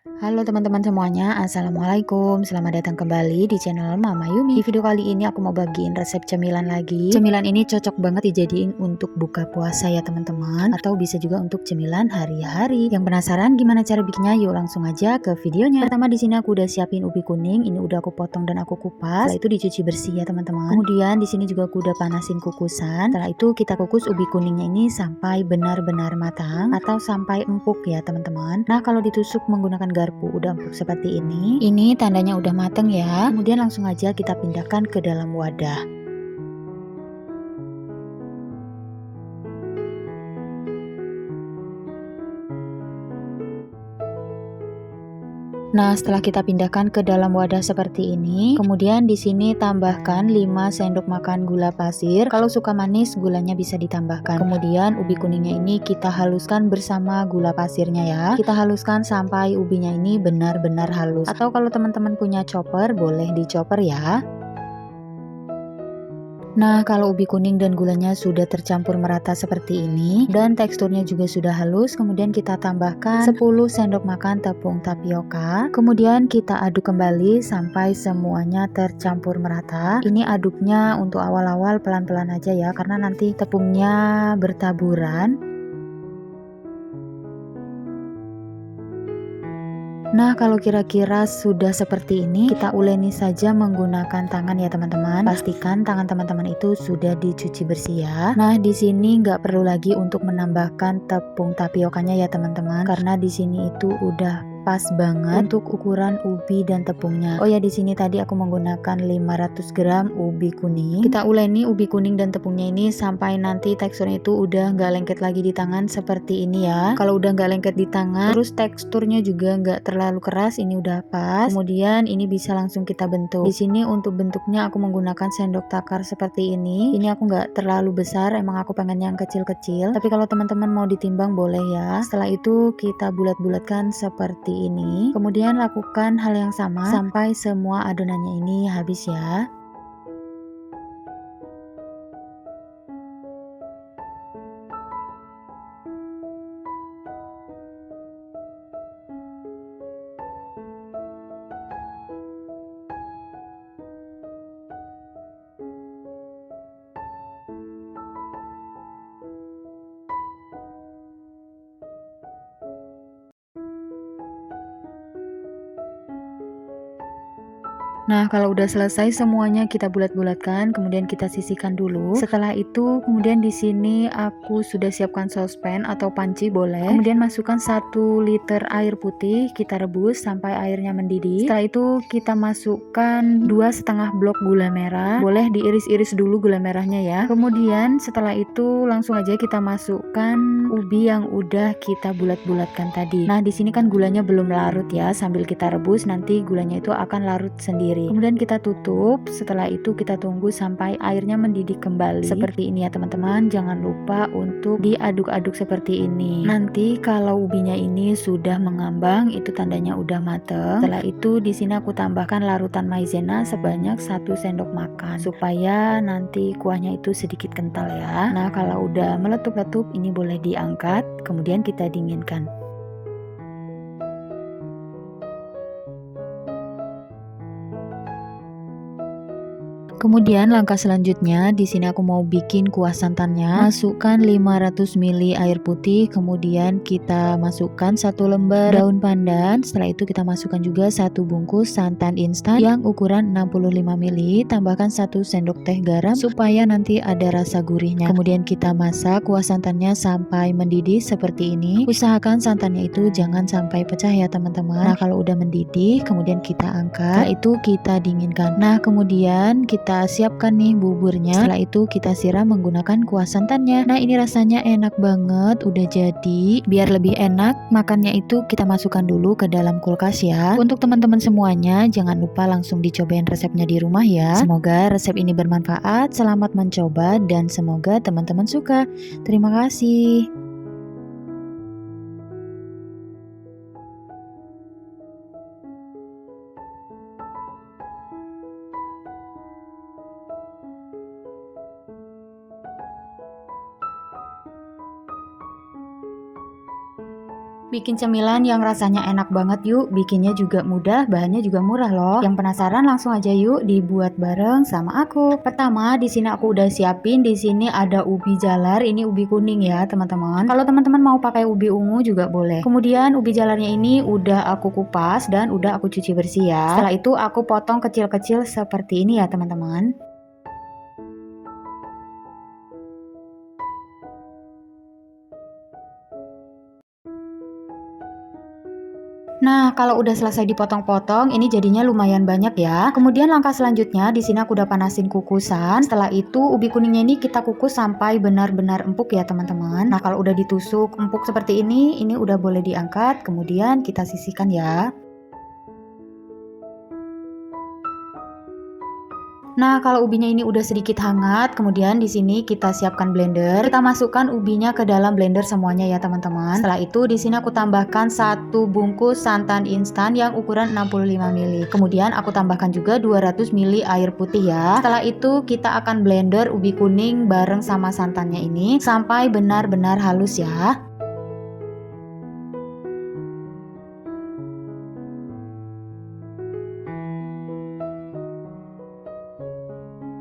Halo teman-teman semuanya, Assalamualaikum. Selamat datang kembali di channel Mama Yumi. Di video kali ini aku mau bagiin resep cemilan lagi. Cemilan ini cocok banget dijadiin untuk buka puasa ya teman-teman, atau bisa juga untuk cemilan hari-hari. Yang penasaran gimana cara bikinnya? Yuk langsung aja ke videonya. Pertama di sini aku udah siapin ubi kuning, ini udah aku potong dan aku kupas. Setelah itu dicuci bersih ya teman-teman. Kemudian di sini juga aku udah panasin kukusan. Setelah itu kita kukus ubi kuningnya ini sampai benar-benar matang atau sampai empuk ya teman-teman. Nah, kalau ditusuk menggunakan garpu udah empuk seperti ini tandanya udah mateng ya. Kemudian langsung aja kita pindahkan ke dalam wadah. Nah, setelah kita pindahkan ke dalam wadah seperti ini, kemudian di sini tambahkan 5 sendok makan gula pasir. Kalau suka manis, gulanya bisa ditambahkan. Kemudian ubi kuningnya ini kita haluskan bersama gula pasirnya ya. Kita haluskan sampai ubinya ini benar-benar halus. Atau kalau teman-teman punya chopper, boleh dichopper ya. Nah, kalau ubi kuning dan gulanya sudah tercampur merata seperti ini dan teksturnya juga sudah halus, kemudian kita tambahkan 10 sendok makan tepung tapioka. Kemudian kita aduk kembali sampai semuanya tercampur merata. Ini aduknya untuk awal-awal pelan-pelan aja ya, karena nanti tepungnya bertaburan. Nah, kalau kira-kira sudah seperti ini, kita uleni saja menggunakan tangan ya teman-teman. Pastikan tangan teman-teman itu sudah dicuci bersih ya. Nah, di sini nggak perlu lagi untuk menambahkan tepung tapiokanya ya teman-teman, karena di sini itu udah pas banget untuk ukuran ubi dan tepungnya. Oh ya, di sini tadi aku menggunakan 500 gram ubi kuning. Kita uleni ubi kuning dan tepungnya ini sampai nanti teksturnya itu udah nggak lengket lagi di tangan seperti ini ya. Kalau udah nggak lengket di tangan, terus teksturnya juga nggak terlalu keras, ini udah pas. Kemudian ini bisa langsung kita bentuk. Di sini untuk bentuknya aku menggunakan sendok takar seperti ini. Ini aku nggak terlalu besar, emang aku pengen yang kecil-kecil. Tapi kalau teman-teman mau ditimbang boleh ya. Setelah itu kita bulat-bulatkan seperti ini. Kemudian lakukan hal yang sama sampai semua adonannya ini habis ya. Nah, kalau udah selesai semuanya kita bulat-bulatkan, kemudian kita sisihkan dulu. Setelah itu, kemudian di sini aku sudah siapkan saucepan atau panci boleh. Kemudian masukkan 1 liter air putih, kita rebus sampai airnya mendidih. Setelah itu kita masukkan 2,5 blok gula merah. Boleh diiris-iris dulu gula merahnya ya. Kemudian setelah itu langsung aja kita masukkan ubi yang udah kita bulat-bulatkan tadi. Nah, di sini kan gulanya belum larut ya. Sambil kita rebus nanti gulanya itu akan larut sendiri. Kemudian kita tutup. Setelah itu kita tunggu sampai airnya mendidih kembali. Seperti ini ya teman-teman. Jangan lupa untuk diaduk-aduk seperti ini. Nanti kalau ubinya ini sudah mengambang, itu tandanya udah mateng. Setelah itu di sini aku tambahkan larutan maizena sebanyak 1 sendok makan supaya nanti kuahnya itu sedikit kental ya. Nah, kalau udah meletup-letup ini boleh diangkat, kemudian kita dinginkan. Kemudian langkah selanjutnya di sini aku mau bikin kuah santannya. Masukkan 500 ml air putih, kemudian kita masukkan 1 lembar daun pandan. Setelah itu kita masukkan juga 1 bungkus santan instan yang ukuran 65 ml. Tambahkan 1 sendok teh garam supaya nanti ada rasa gurihnya. Kemudian kita masak kuah santannya sampai mendidih seperti ini. Usahakan santannya itu jangan sampai pecah ya teman-teman. Nah, kalau udah mendidih, kemudian kita angkat. Setelah itu kita dinginkan. Nah, kemudian kita siapkan nih buburnya. Setelah itu kita siram menggunakan kuah santannya. Nah, ini rasanya enak banget, udah jadi. Biar lebih enak, makannya itu kita masukkan dulu ke dalam kulkas ya. Untuk teman-teman semuanya, jangan lupa langsung dicobain resepnya di rumah ya. Semoga resep ini bermanfaat, selamat mencoba, dan semoga teman-teman suka. Terima kasih. Bikin cemilan yang rasanya enak banget yuk, bikinnya juga mudah, bahannya juga murah loh. Yang penasaran langsung aja yuk dibuat bareng sama aku. Pertama, di sini aku udah siapin, di sini ada ubi jalar, ini ubi kuning ya teman-teman. Kalau teman-teman mau pakai ubi ungu juga boleh. Kemudian ubi jalarnya ini udah aku kupas dan udah aku cuci bersih ya. Setelah itu aku potong kecil-kecil seperti ini ya teman-teman. Nah, kalau udah selesai dipotong-potong, ini jadinya lumayan banyak ya. Kemudian langkah selanjutnya, di sini aku udah panasin kukusan. Setelah itu, ubi kuningnya ini kita kukus sampai benar-benar empuk ya, teman-teman. Nah, kalau udah ditusuk empuk seperti ini udah boleh diangkat. Kemudian kita sisihkan ya. Nah, kalau ubinya ini udah sedikit hangat, kemudian di sini kita siapkan blender. Kita masukkan ubinya ke dalam blender semuanya ya, teman-teman. Setelah itu di sini aku tambahkan 1 bungkus santan instan yang ukuran 65 ml. Kemudian aku tambahkan juga 200 ml air putih ya. Setelah itu kita akan blender ubi kuning bareng sama santannya ini sampai benar-benar halus ya.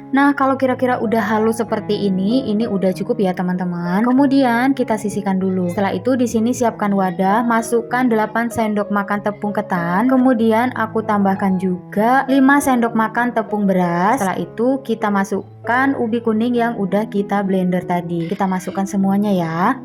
Nah, kalau kira-kira udah halus seperti ini udah cukup ya teman-teman. Kemudian kita sisihkan dulu. Setelah itu di sini siapkan wadah, masukkan 8 sendok makan tepung ketan. Kemudian aku tambahkan juga 5 sendok makan tepung beras. Setelah itu kita masukkan ubi kuning yang udah kita blender tadi. Kita masukkan semuanya ya.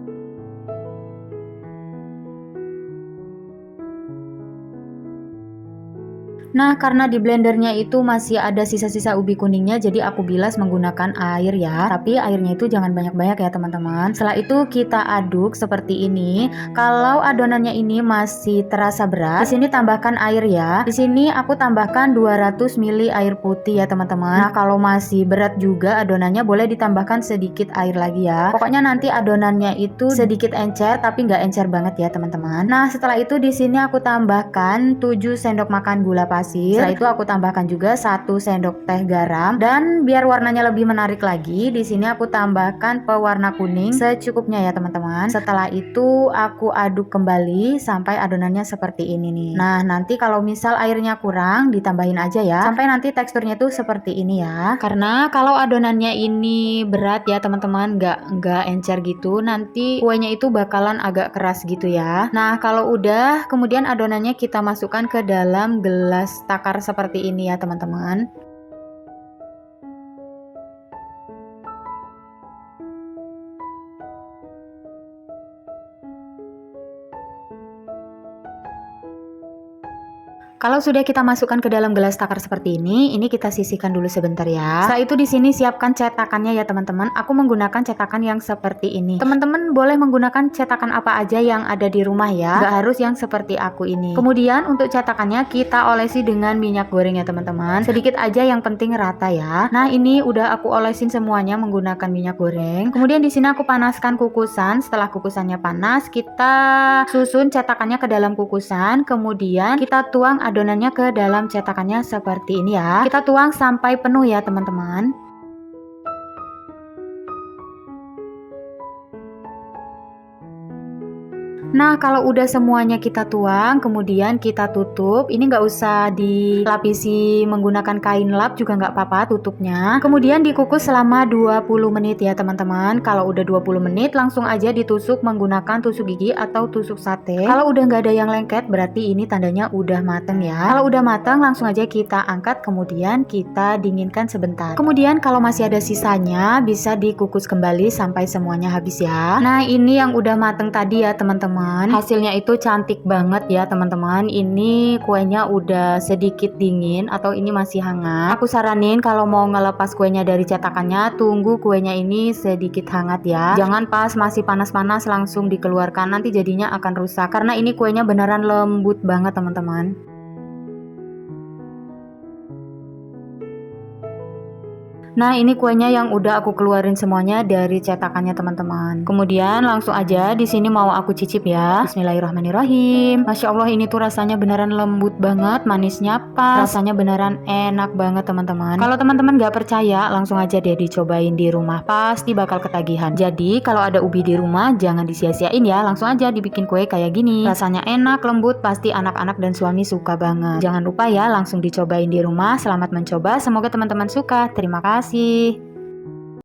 Nah, karena di blendernya itu masih ada sisa-sisa ubi kuningnya, jadi aku bilas menggunakan air ya. Tapi airnya itu jangan banyak-banyak ya teman-teman. Setelah itu kita aduk seperti ini. Kalau adonannya ini masih terasa berat, di sini tambahkan air ya. Di sini aku tambahkan 200 ml air putih ya teman-teman. Nah, kalau masih berat juga adonannya, boleh ditambahkan sedikit air lagi ya. Pokoknya nanti adonannya itu sedikit encer, tapi nggak encer banget ya teman-teman. Nah, setelah itu di sini aku tambahkan 7 sendok makan gula pasir. Setelah itu aku tambahkan juga 1 sendok teh garam, dan biar warnanya lebih menarik lagi, di sini aku tambahkan pewarna kuning secukupnya ya teman-teman. Setelah itu aku aduk kembali sampai adonannya seperti ini nih. Nah, nanti kalau misal airnya kurang ditambahin aja ya, sampai nanti teksturnya tuh seperti ini ya. Karena kalau adonannya ini berat ya teman-teman, nggak encer gitu, nanti kuenya itu bakalan agak keras gitu ya. Nah, kalau udah, kemudian adonannya kita masukkan ke dalam gelas takar seperti ini ya teman-teman. Kalau sudah kita masukkan ke dalam gelas takar seperti ini kita sisihkan dulu sebentar ya. Setelah itu di sini siapkan cetakannya ya teman-teman. Aku menggunakan cetakan yang seperti ini. Teman-teman boleh menggunakan cetakan apa aja yang ada di rumah ya. Nggak harus yang seperti aku ini. Kemudian untuk cetakannya kita olesi dengan minyak goreng ya teman-teman. Sedikit aja, yang penting rata ya. Nah, ini udah aku olesin semuanya menggunakan minyak goreng. Kemudian di sini aku panaskan kukusan. Setelah kukusannya panas, kita susun cetakannya ke dalam kukusan. Kemudian kita tuang adonannya ke dalam cetakannya seperti ini ya. Kita tuang sampai penuh ya teman-teman. Nah, kalau udah semuanya kita tuang, kemudian kita tutup. Ini nggak usah dilapisi menggunakan kain lap juga nggak apa-apa tutupnya. Kemudian dikukus selama 20 menit ya teman-teman. Kalau udah 20 menit langsung aja ditusuk menggunakan tusuk gigi atau tusuk sate. Kalau udah nggak ada yang lengket berarti ini tandanya udah mateng ya. Kalau udah mateng langsung aja kita angkat, kemudian kita dinginkan sebentar. Kemudian kalau masih ada sisanya bisa dikukus kembali sampai semuanya habis ya. Nah, ini yang udah mateng tadi ya teman-teman. Hasilnya itu cantik banget ya teman-teman. Ini kuenya udah sedikit dingin atau ini masih hangat. Aku saranin kalau mau ngelepas kuenya dari cetakannya, tunggu kuenya ini sedikit hangat ya. Jangan pas masih panas-panas langsung dikeluarkan, nanti jadinya akan rusak. Karena ini kuenya beneran lembut banget teman-teman. Nah, ini kuenya yang udah aku keluarin semuanya dari cetakannya teman-teman. Kemudian langsung aja di sini mau aku cicip ya. Bismillahirrahmanirrahim. Masya Allah, ini tuh rasanya beneran lembut banget, manisnya pas. Rasanya beneran enak banget teman-teman. Kalau teman-teman gak percaya, langsung aja deh dicobain di rumah. Pasti bakal ketagihan. Jadi kalau ada ubi di rumah, jangan disia-siain ya. Langsung aja dibikin kue kayak gini. Rasanya enak, lembut, pasti anak-anak dan suami suka banget. Jangan lupa ya, langsung dicobain di rumah. Selamat mencoba, semoga teman-teman suka. Terima kasih.